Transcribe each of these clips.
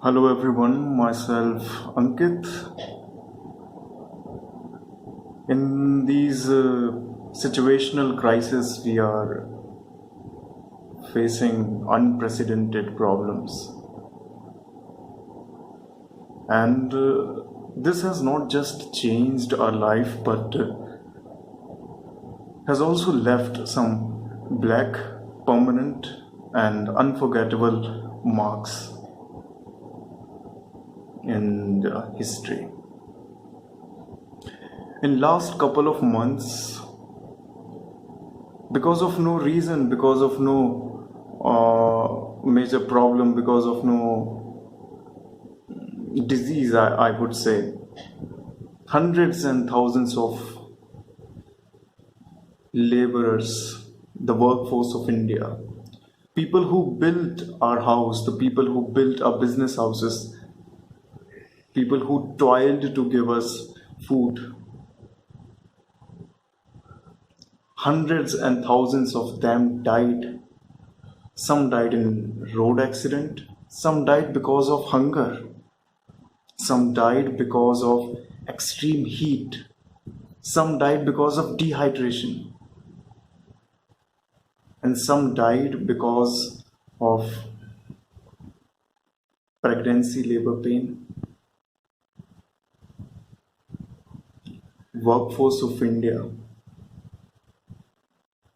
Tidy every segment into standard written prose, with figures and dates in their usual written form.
Hello everyone, myself Ankit. In these situational crises, we are facing unprecedented problems, and this has not just changed our life but has also left some black, permanent, and unforgettable marks in the history. In last couple of months, because of no reason, because of no major problem, because of no disease, I would say, hundreds and thousands of laborers, the workforce of India, people who built our house, the people who built our business houses, people who toiled to give us food, hundreds and thousands of them died. Some died in road accident, some died because of hunger, some died because of extreme heat, some died because of dehydration, and some died because of pregnancy labor pain. Workforce of India,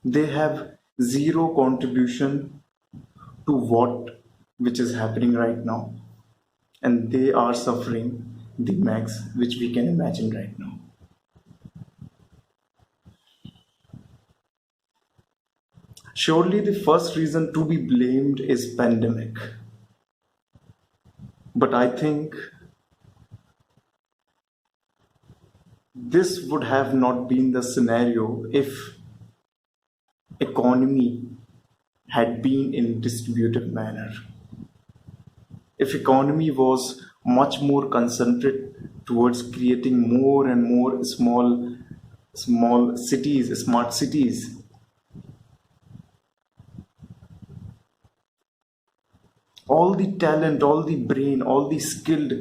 they have zero contribution to what which is happening right now, and they are suffering the max which we can imagine right now. Surely the first reason to be blamed is pandemic, but I think this would have not been the scenario if economy had been in distributed manner. If economy was much more concentrated towards creating more and more small cities, smart cities, all the talent, all the brain, all the skilled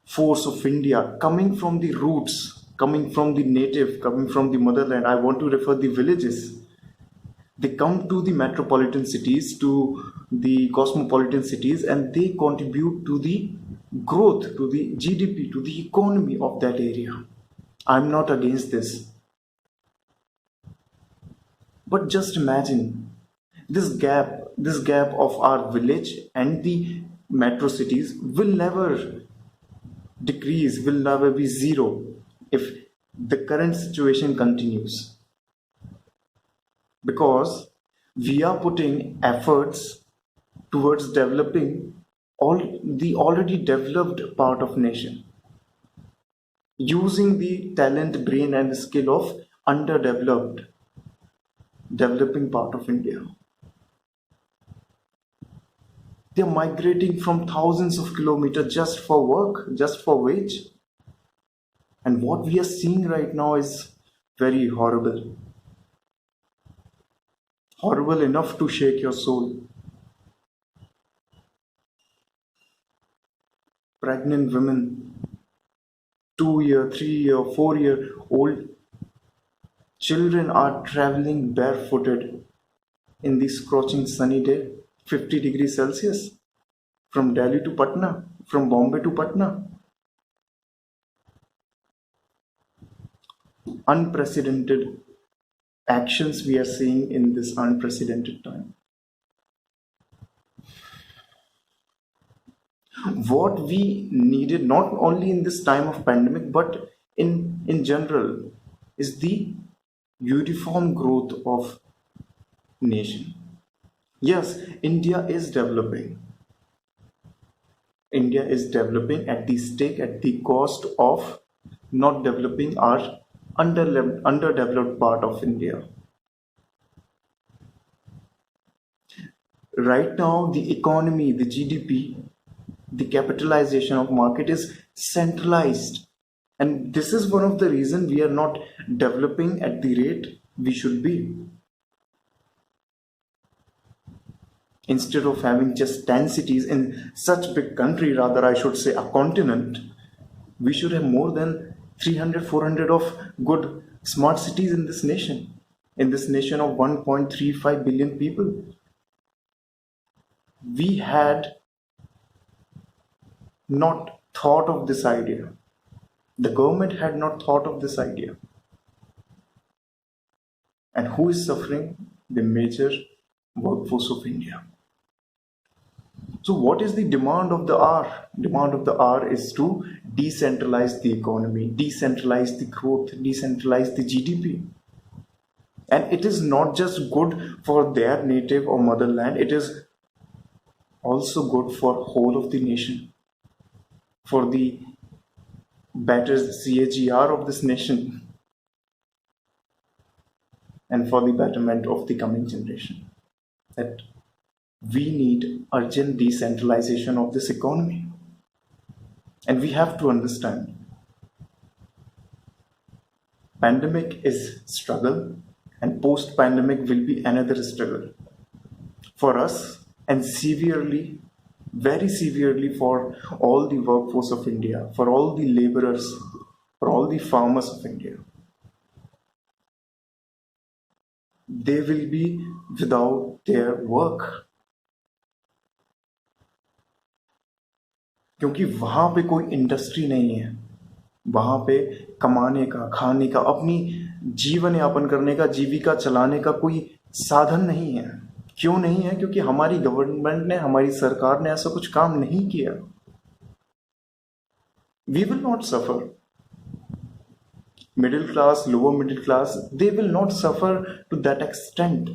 force of India coming from the roots, coming from the native, coming from the motherland. I want to refer the villages. They come to the metropolitan cities, to the cosmopolitan cities, and they contribute to the growth, to the GDP, to the economy of that area. I'm not against this. But just imagine this gap of our village and the metro cities will never decrease, will never be zero if the current situation continues, because we are putting efforts towards developing all the already developed part of nation, using the talent, brain, and skill of underdeveloped developing part of India. They're migrating from thousands of kilometers just for work, just for wage. And what we are seeing right now is very horrible. Horrible enough to shake your soul. Pregnant women, 2 year, 3 year, 4 year old children are traveling barefooted in the scorching sunny day, 50 degrees Celsius, from Delhi to Patna, from Bombay to Patna. Unprecedented actions we are seeing in this unprecedented time. What we needed, not only in this time of pandemic but in general, is the uniform growth of nation. Yes, India is developing. India is developing at the stake, at the cost of not developing our underdeveloped part of India. Right now, the economy, the GDP, the capitalization of market is centralized, and this is one of the reasons we are not developing at the rate we should be. Instead of having just 10 cities in such big country, rather I should say a continent, we should have more than 300, 400 of good smart cities in this nation of 1.35 billion people. We had not thought of this idea. The government had not thought of this idea. And who is suffering? The major workforce of India. So, what is the demand of the hour? Demand of the hour is to decentralize the economy, decentralize the growth, decentralize the GDP. And it is not just good for their native or motherland, it is also good for whole of the nation, for the better CAGR of this nation, and for the betterment of the coming generation. That we need urgent decentralization of this economy. And we have to understand, pandemic is struggle, and post-pandemic will be another struggle for us, and severely, very severely for all the workforce of India, for all the laborers, for all the farmers of India. They will be without their work, क्योंकि वहां पे कोई industry नहीं है, वहां पे कमाने का, खाने का, अपनी जीवन यापन करने का, जीविका चलाने का कोई साधन नहीं है. क्यों नहीं है? क्योंकि हमारी गवर्नमेंट ने, हमारी सरकार ने ऐसा कुछ काम नहीं किया. We will not suffer. Middle class, lower middle class, they will not suffer to that extent.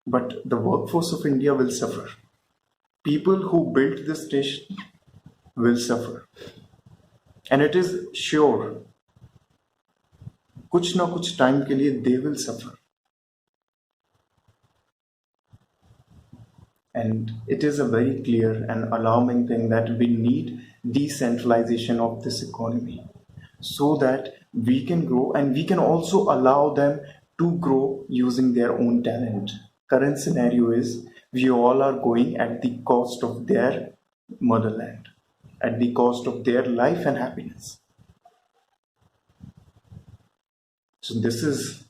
But the workforce of India will suffer. People who built this nation will suffer. And it is sure, कुछ ना कुछ time के लिए they will suffer. And it is a very clear and alarming thing that we need decentralization of this economy so that we can grow, and we can also allow them to grow using their own talent. Current scenario is we all are going at the cost of their motherland, at the cost of their life and happiness. So this is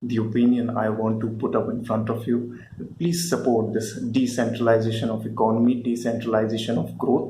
the opinion I want to put up in front of you. Please support this decentralization of economy, decentralization of growth.